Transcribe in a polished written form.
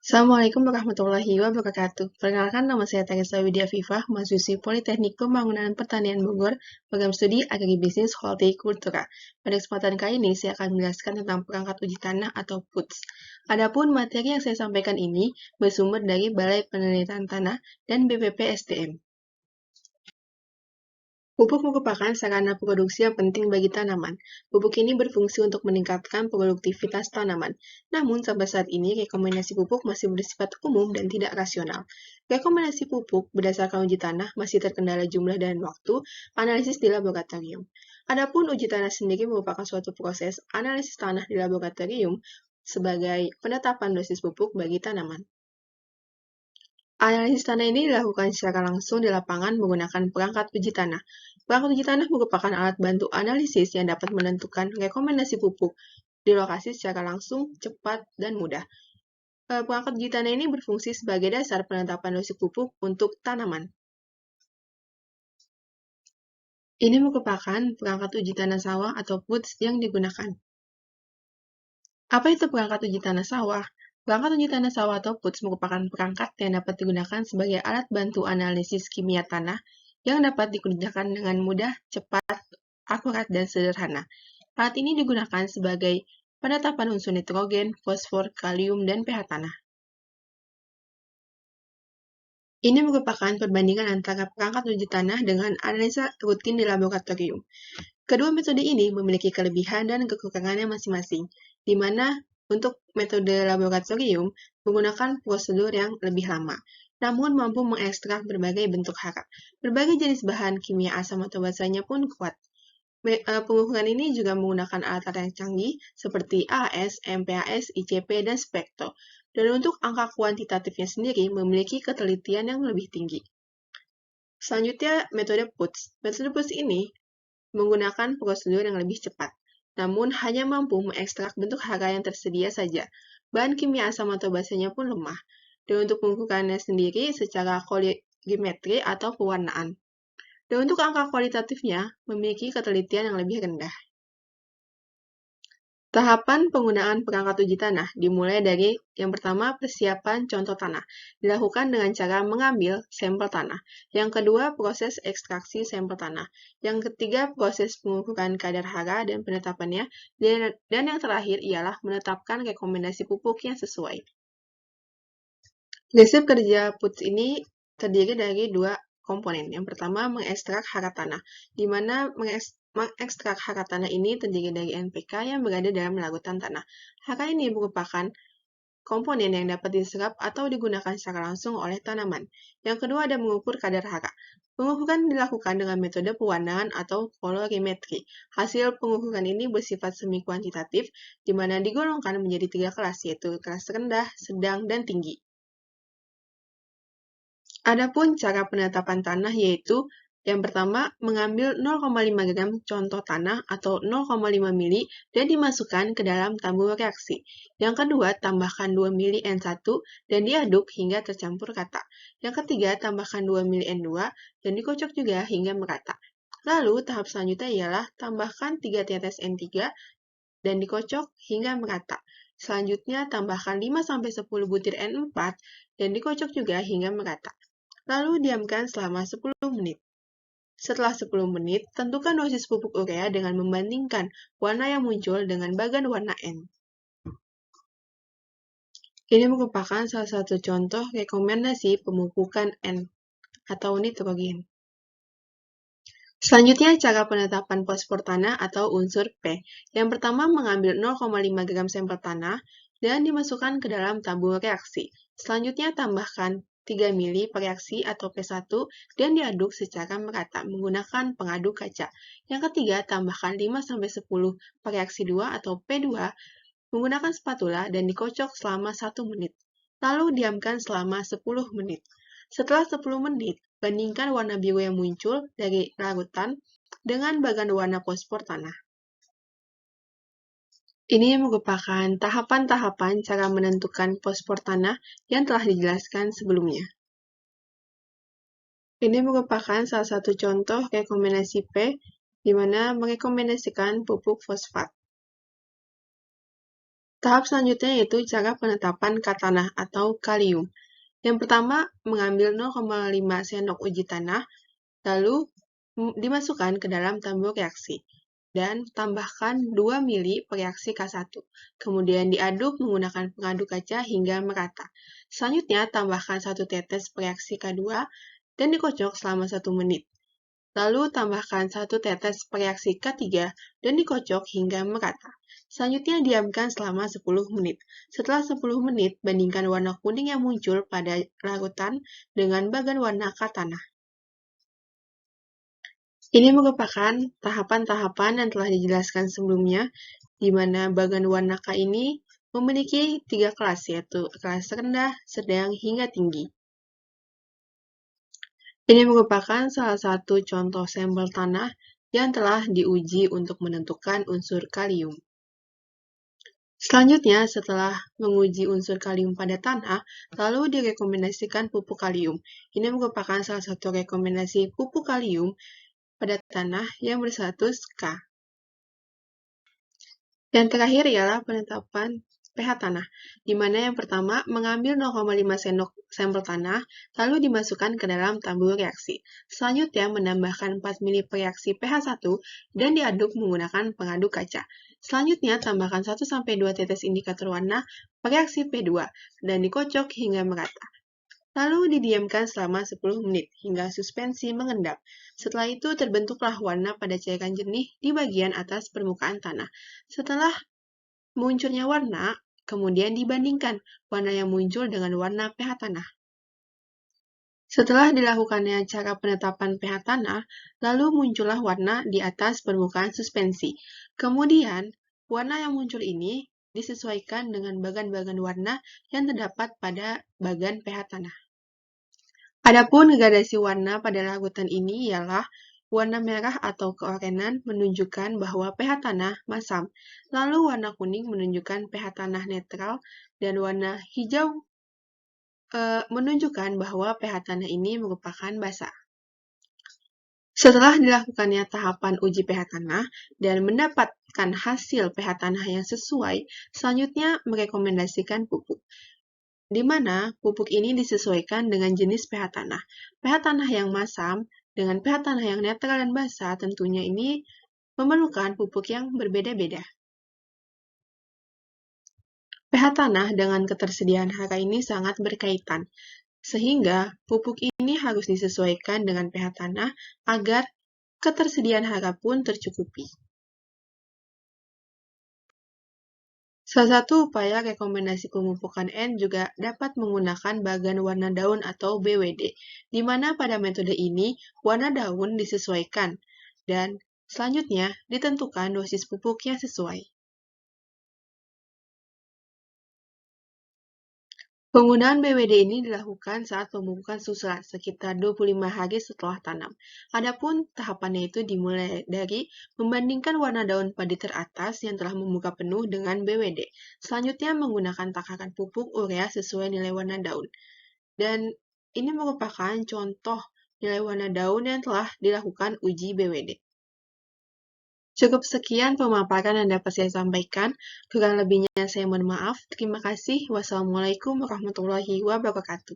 Assalamualaikum warahmatullahi wabarakatuh. Perkenalkan, nama saya Teresa Widya Fifah, mahasiswi Politeknik Pembangunan Pertanian Bogor, program studi Agribisnis Hortikultura. Pada kesempatan kali ini, saya akan menjelaskan tentang perangkat uji tanah atau PUTS. Adapun materi yang saya sampaikan ini bersumber dari Balai Penelitian Tanah dan BPP SDM. Pupuk merupakan sarana produksi yang penting bagi tanaman. Pupuk ini berfungsi untuk meningkatkan produktivitas tanaman. Namun, sampai saat ini, rekomendasi pupuk masih bersifat umum dan tidak rasional. Rekomendasi pupuk berdasarkan uji tanah masih terkendala jumlah dan waktu analisis di laboratorium. Adapun uji tanah sendiri merupakan suatu proses analisis tanah di laboratorium sebagai penetapan dosis pupuk bagi tanaman. Analisis tanah ini dilakukan secara langsung di lapangan menggunakan perangkat uji tanah. Perangkat uji tanah merupakan alat bantu analisis yang dapat menentukan rekomendasi pupuk di lokasi secara langsung, cepat, dan mudah. Perangkat uji tanah ini berfungsi sebagai dasar penetapan dosis pupuk untuk tanaman. Ini merupakan perangkat uji tanah sawah atau PUTS yang digunakan. Apa itu perangkat uji tanah sawah? Perangkat uji tanah sawah atau PUTS merupakan perangkat yang dapat digunakan sebagai alat bantu analisis kimia tanah yang dapat dikerjakan dengan mudah, cepat, akurat, dan sederhana. Alat ini digunakan sebagai penetapan unsur nitrogen, fosfor, kalium, dan pH tanah. Ini merupakan perbandingan antara perangkat uji tanah dengan analisa rutin di laboratorium. Kedua metode ini memiliki kelebihan dan kekurangannya masing-masing, di mana untuk metode laboratorium menggunakan prosedur yang lebih lama, namun mampu mengekstrak berbagai bentuk hara. Berbagai jenis bahan kimia asam atau basanya pun kuat. Pengukuran ini juga menggunakan alat-alat yang canggih seperti AS, MPAS, ICP, dan spektro. Dan untuk angka kuantitatifnya sendiri memiliki ketelitian yang lebih tinggi. Selanjutnya, metode PUTS. Metode PUTS ini menggunakan prosedur yang lebih cepat, namun hanya mampu mengekstrak bentuk hara yang tersedia saja. Bahan kimia asam atau basanya pun lemah. Dan untuk pengukurannya sendiri secara kolorimetri atau pewarnaan. Dan untuk angka kualitatifnya memiliki ketelitian yang lebih rendah. Tahapan penggunaan perangkat uji tanah dimulai dari yang pertama persiapan contoh tanah, dilakukan dengan cara mengambil sampel tanah. Yang kedua proses ekstraksi sampel tanah. Yang ketiga proses pengukuran kadar hara dan penetapannya. Dan yang terakhir ialah menetapkan rekomendasi pupuk yang sesuai. Prinsip kerja PUTS ini terdiri dari dua komponen. Yang pertama mengekstrak hara tanah, di mana mengekstrak hara tanah ini terdiri dari NPK yang berada dalam larutan tanah. Hara ini merupakan komponen yang dapat diserap atau digunakan secara langsung oleh tanaman. Yang kedua ada mengukur kadar hara. Pengukuran dilakukan dengan metode pewarnaan atau kolorimetri. Hasil pengukuran ini bersifat semi kuantitatif, di mana digolongkan menjadi 3 kelas, yaitu kelas rendah, sedang, dan tinggi. Adapun cara penetapan tanah yaitu yang pertama, mengambil 0,5 gram contoh tanah atau 0,5 mili dan dimasukkan ke dalam tabung reaksi. Yang kedua, tambahkan 2 mili N1 dan diaduk hingga tercampur rata. Yang ketiga, tambahkan 2 mili N2 dan dikocok juga hingga merata. Lalu, tahap selanjutnya ialah tambahkan 3 tetes N3 dan dikocok hingga merata. Selanjutnya, tambahkan 5-10 butir N4 dan dikocok juga hingga merata. Lalu diamkan selama 10 menit. Setelah 10 menit, tentukan dosis pupuk urea dengan membandingkan warna yang muncul dengan bagan warna N. Ini merupakan salah satu contoh rekomendasi pemupukan N atau nitrogen. Selanjutnya, cara penetapan fosfor tanah atau unsur P. Yang pertama, mengambil 0,5 gram sampel tanah dan dimasukkan ke dalam tabung reaksi. Selanjutnya, tambahkan 3 mili per reaksi atau P1 dan diaduk secara merata menggunakan pengaduk kaca. Yang ketiga, tambahkan 5-10 per reaksi 2 atau P2 menggunakan spatula dan dikocok selama 1 menit. Lalu diamkan selama 10 menit. Setelah 10 menit, bandingkan warna biru yang muncul dari larutan dengan bagan warna fosfor tanah. Ini merupakan tahapan-tahapan cara menentukan fosfor tanah yang telah dijelaskan sebelumnya. Ini merupakan salah satu contoh rekomendasi P, di mana merekomendasikan pupuk fosfat. Tahap selanjutnya yaitu cara penetapan tanah atau kalium. Yang pertama, mengambil 0,5 sendok uji tanah, lalu dimasukkan ke dalam tabung reaksi, dan tambahkan 2 mili per reaksi K1. Kemudian diaduk menggunakan pengaduk kaca hingga merata. Selanjutnya, tambahkan 1 tetes per reaksi K2 dan dikocok selama 1 menit. Lalu tambahkan 1 tetes per reaksi K3 dan dikocok hingga merata. Selanjutnya diamkan selama 10 menit. Setelah 10 menit, bandingkan warna kuning yang muncul pada larutan dengan bagan warna tanah. Ini merupakan tahapan-tahapan yang telah dijelaskan sebelumnya, di mana bagan warna K ini memiliki 3 kelas, yaitu kelas rendah, sedang, hingga tinggi. Ini merupakan salah satu contoh sampel tanah yang telah diuji untuk menentukan unsur kalium. Selanjutnya, setelah menguji unsur kalium pada tanah, lalu direkomendasikan pupuk kalium. Ini merupakan salah satu rekomendasi pupuk kalium pada tanah yang berstatus K. Yang terakhir ialah penetapan pH tanah, di mana yang pertama mengambil 0,5 sendok sampel tanah, lalu dimasukkan ke dalam tabung reaksi. Selanjutnya menambahkan 4 mili per reaksi pH 1 dan diaduk menggunakan pengaduk kaca. Selanjutnya tambahkan 1-2 tetes indikator warna per reaksi P2 dan dikocok hingga merata. Lalu didiamkan selama 10 menit hingga suspensi mengendap. Setelah itu terbentuklah warna pada cairan jernih di bagian atas permukaan tanah. Setelah munculnya warna, kemudian dibandingkan warna yang muncul dengan warna pH tanah. Setelah dilakukannya cara penetapan pH tanah, lalu muncullah warna di atas permukaan suspensi. Kemudian, warna yang muncul ini disesuaikan dengan bagan-bagan warna yang terdapat pada bagan pH tanah. Adapun gradasi warna pada larutan ini ialah warna merah atau keorenan menunjukkan bahwa pH tanah masam, lalu warna kuning menunjukkan pH tanah netral, dan warna hijau menunjukkan bahwa pH tanah ini merupakan basa. Setelah dilakukannya tahapan uji pH tanah dan mendapatkan hasil pH tanah yang sesuai, selanjutnya merekomendasikan pupuk, di mana pupuk ini disesuaikan dengan jenis pH tanah. pH tanah yang masam dengan pH tanah yang netral dan basa tentunya ini memerlukan pupuk yang berbeda-beda. pH tanah dengan ketersediaan hara ini sangat berkaitan, sehingga pupuk ini harus disesuaikan dengan pH tanah agar ketersediaan hara pun tercukupi. Salah satu upaya rekomendasi pemupukan N juga dapat menggunakan bagan warna daun atau BWD, di mana pada metode ini warna daun disesuaikan, dan selanjutnya ditentukan dosis pupuk yang sesuai. Penggunaan BWD ini dilakukan saat pemupukan susulan sekitar 25 hari setelah tanam. Adapun tahapannya itu dimulai dari membandingkan warna daun padi teratas yang telah membuka penuh dengan BWD. Selanjutnya menggunakan takaran pupuk urea sesuai nilai warna daun. Dan ini merupakan contoh nilai warna daun yang telah dilakukan uji BWD. Cukup sekian pemaparan yang dapat saya sampaikan. Kurang lebihnya saya mohon maaf. Terima kasih. Wassalamualaikum warahmatullahi wabarakatuh.